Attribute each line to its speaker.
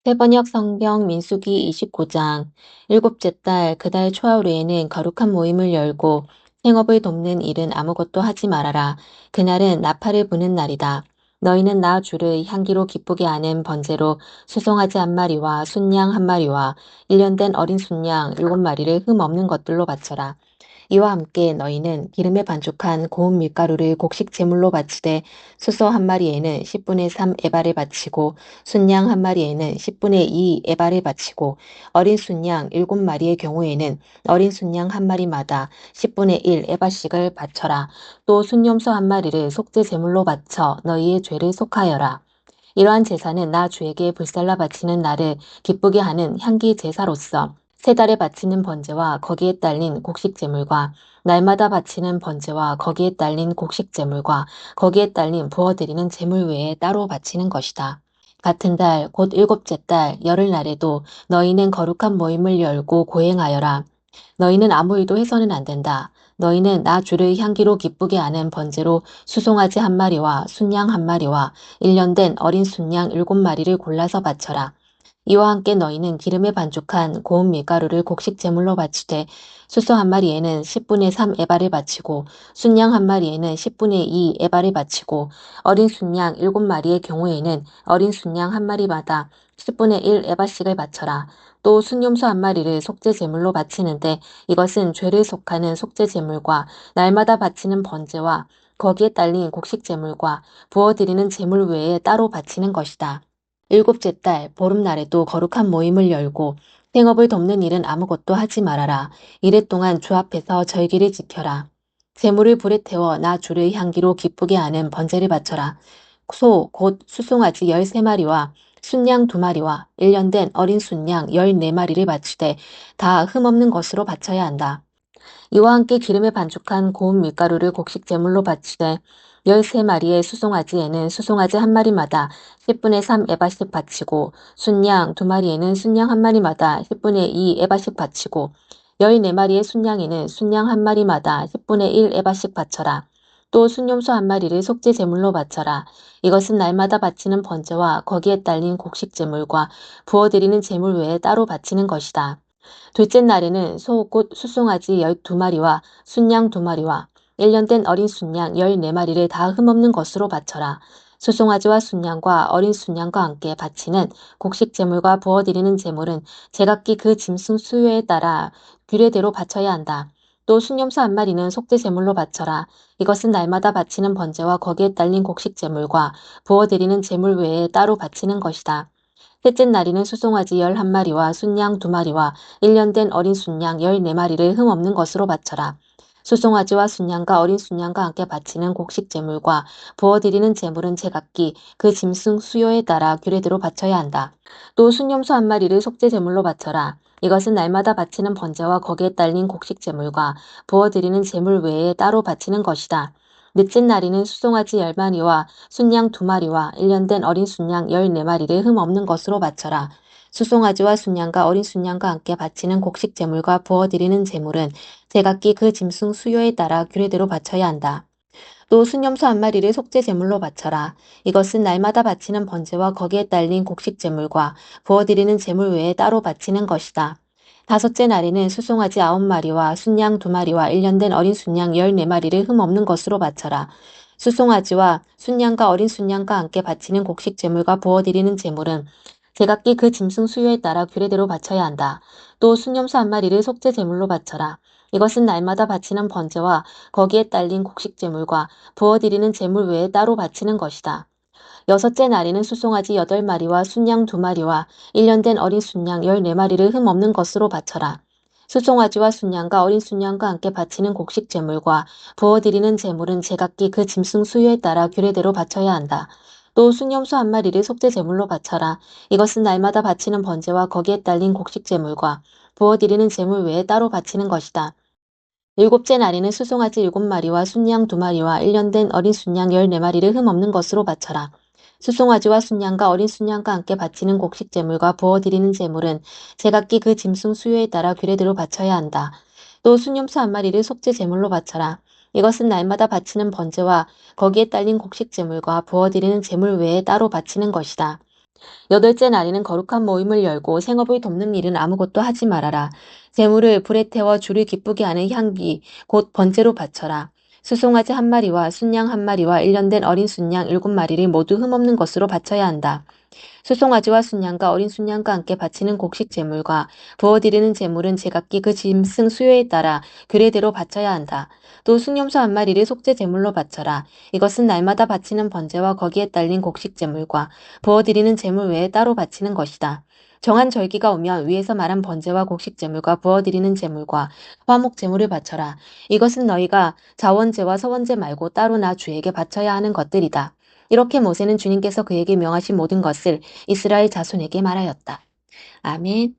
Speaker 1: 새번역 성경 민수기 29장 일곱째 달 그 달 초하루에는 거룩한 모임을 열고 생업을 돕는 일은 아무것도 하지 말아라. 그날은 나팔을 부는 날이다. 너희는 나 주를 향기로 기쁘게 하는 번제로 수송아지 한 마리와 순양 한 마리와 1년 된 어린 순양 7마리를 흠 없는 것들로 바쳐라. 이와 함께 너희는 기름에 반죽한 고운 밀가루를 곡식 제물로 바치되 수소 한 마리에는 10분의 3 에바를 바치고 순양 한 마리에는 10분의 2 에바를 바치고 어린 순양 7마리의 경우에는 어린 순양 한 마리마다 10분의 1 에바씩을 바쳐라. 또 순염소 한 마리를 속죄 제물로 바쳐 너희의 죄를 속하여라. 이러한 제사는 나 주에게 불살라 바치는 날을 기쁘게 하는 향기 제사로서 세 달에 바치는 번제와 거기에 딸린 곡식 제물과 날마다 바치는 번제와 거기에 딸린 곡식 제물과 거기에 딸린 부어드리는 제물 외에 따로 바치는 것이다. 같은 달 곧 일곱째 달 열흘날에도 너희는 거룩한 모임을 열고 고행하여라. 너희는 아무 일도 해서는 안 된다. 너희는 나 주를 향기로 기쁘게 하는 번제로 수송아지 한 마리와 순양 한 마리와 1년 된 어린 순양 7마리를 골라서 바쳐라. 이와 함께 너희는 기름에 반죽한 고운 밀가루를 곡식 제물로 바치되 수소 한 마리에는 10분의 3 에바를 바치고 순양 한 마리에는 10분의 2 에바를 바치고 어린 순양 7마리의 경우에는 어린 순양 한 마리마다 10분의 1 에바씩을 바쳐라. 또 순염소 한 마리를 속죄 제물로 바치는데 이것은 죄를 속하는 속죄 제물과 날마다 바치는 번제와 거기에 딸린 곡식 제물과 부어드리는 제물 외에 따로 바치는 것이다. 일곱째 달 보름날에도 거룩한 모임을 열고 생업을 돕는 일은 아무것도 하지 말아라. 이래 동안 주 앞에서 절기를 지켜라. 제물을 불에 태워 나 주를 향기로 기쁘게 하는 번제를 바쳐라. 소 곧 수송아지 13마리와 순양 2마리와 1년 된 어린 순양 14마리를 바치되 다 흠없는 것으로 바쳐야 한다. 이와 함께 기름에 반죽한 고운 밀가루를 곡식 제물로 바치되 13마리의 수송아지에는 수송아지 한 마리마다 10분의 3 에바씩 바치고 순양 2마리에는 순양 한 마리마다 10분의 2 에바씩 바치고 14마리의 순양에는 순양 한 마리마다 10분의 1 에바씩 바쳐라. 또 순염소 한 마리를 속죄 제물로 바쳐라. 이것은 날마다 바치는 번제와 거기에 딸린 곡식 제물과 부어드리는 제물 외에 따로 바치는 것이다. 둘째 날에는 소 곧 수송아지 12마리와 순양 2마리와 1년 된 어린 순양 14마리를 다 흠없는 것으로 바쳐라. 수송아지와 순양과 어린 순양과 함께 바치는 곡식 제물과 부어드리는 제물은 제각기 그 짐승 수요에 따라 규례대로 바쳐야 한다. 또 순염소 한 마리는 속죄 제물로 바쳐라. 이것은 날마다 바치는 번제와 거기에 딸린 곡식 제물과 부어드리는 제물 외에 따로 바치는 것이다. 셋째 날에는 수송아지 11마리와 순양 2마리와 1년 된 어린 순양 14마리를 흠없는 것으로 바쳐라. 수송아지와 순양과 어린 순양과 함께 바치는 곡식 제물과 부어드리는 제물은 제각기 그 짐승 수요에 따라 규례대로 바쳐야 한다. 또 순염소 한 마리를 속죄 제물로 바쳐라. 이것은 날마다 바치는 번제와 거기에 딸린 곡식 제물과 부어드리는 제물 외에 따로 바치는 것이다. 넷째 날에는 수송아지 10마리와 순양 2마리와 1년 된 어린 순양 14마리를 흠 없는 것으로 바쳐라. 수송아지와 순양과 어린 순양과 함께 바치는 곡식 제물과 부어드리는 제물은 제각기 그 짐승 수요에 따라 규례대로 바쳐야 한다. 또 순염소 한 마리를 속죄 제물로 바쳐라. 이것은 날마다 바치는 번제와 거기에 딸린 곡식 제물과 부어드리는 제물 외에 따로 바치는 것이다. 다섯째 날에는 수송아지 9마리와 순양 2마리와 1년 된 어린 순양 14마리를 흠 없는 것으로 바쳐라. 수송아지와 순양과 어린 순양과 함께 바치는 곡식 제물과 부어드리는 제물은 제각기 그 짐승 수요에 따라 규례대로 바쳐야 한다. 또 순염소 한 마리를 속죄 제물로 바쳐라. 이것은 날마다 바치는 번제와 거기에 딸린 곡식 제물과 부어드리는 제물 외에 따로 바치는 것이다. 여섯째 날에는 수송아지 8마리와 순양 2마리와 1년 된 어린 순양 14마리를 흠 없는 것으로 바쳐라. 수송아지와 순양과 어린 순양과 함께 바치는 곡식 제물과 부어드리는 제물은 제각기 그 짐승 수요에 따라 규례대로 바쳐야 한다. 또 순염소 한 마리를 속죄 제물로 바쳐라. 이것은 날마다 바치는 번제와 거기에 딸린 곡식 제물과 부어드리는 제물 외에 따로 바치는 것이다. 일곱째 날에는 수송아지 7마리와 순양 2마리와 1년 된 어린 순양 14마리를 흠 없는 것으로 바쳐라. 수송아지와 순양과 어린 순양과 함께 바치는 곡식 제물과 부어드리는 제물은 제각기 그 짐승 수요에 따라 규례대로 바쳐야 한다. 또 순염소 한 마리를 속죄 제물로 바쳐라. 이것은 날마다 바치는 번제와 거기에 딸린 곡식 제물과 부어드리는 제물 외에 따로 바치는 것이다. 8째 날에는 거룩한 모임을 열고 생업을 돕는 일은 아무것도 하지 말아라. 재물을 불에 태워 주를 기쁘게 하는 향기, 곧 번제로 바쳐라. 수송아지 1마리와 순양 1마리와 1년 된 어린 순양 7마리를 모두 흠없는 것으로 바쳐야 한다. 수송아지와 순양과 어린 순양과 함께 바치는 곡식 제물과 부어드리는 제물은 제각기 그 짐승 수요에 따라 규례대로 바쳐야 한다. 또 숭염소 1마리를 속죄 제물로 바쳐라. 이것은 날마다 바치는 번제와 거기에 딸린 곡식 제물과 부어드리는 제물 외에 따로 바치는 것이다. 정한 절기가 오면 위에서 말한 번제와 곡식 제물과 부어드리는 제물과 화목 제물을 바쳐라. 이것은 너희가 자원제와 서원제 말고 따로 나 주에게 바쳐야 하는 것들이다. 이렇게 모세는 주님께서 그에게 명하신 모든 것을 이스라엘 자손에게 말하였다. 아멘.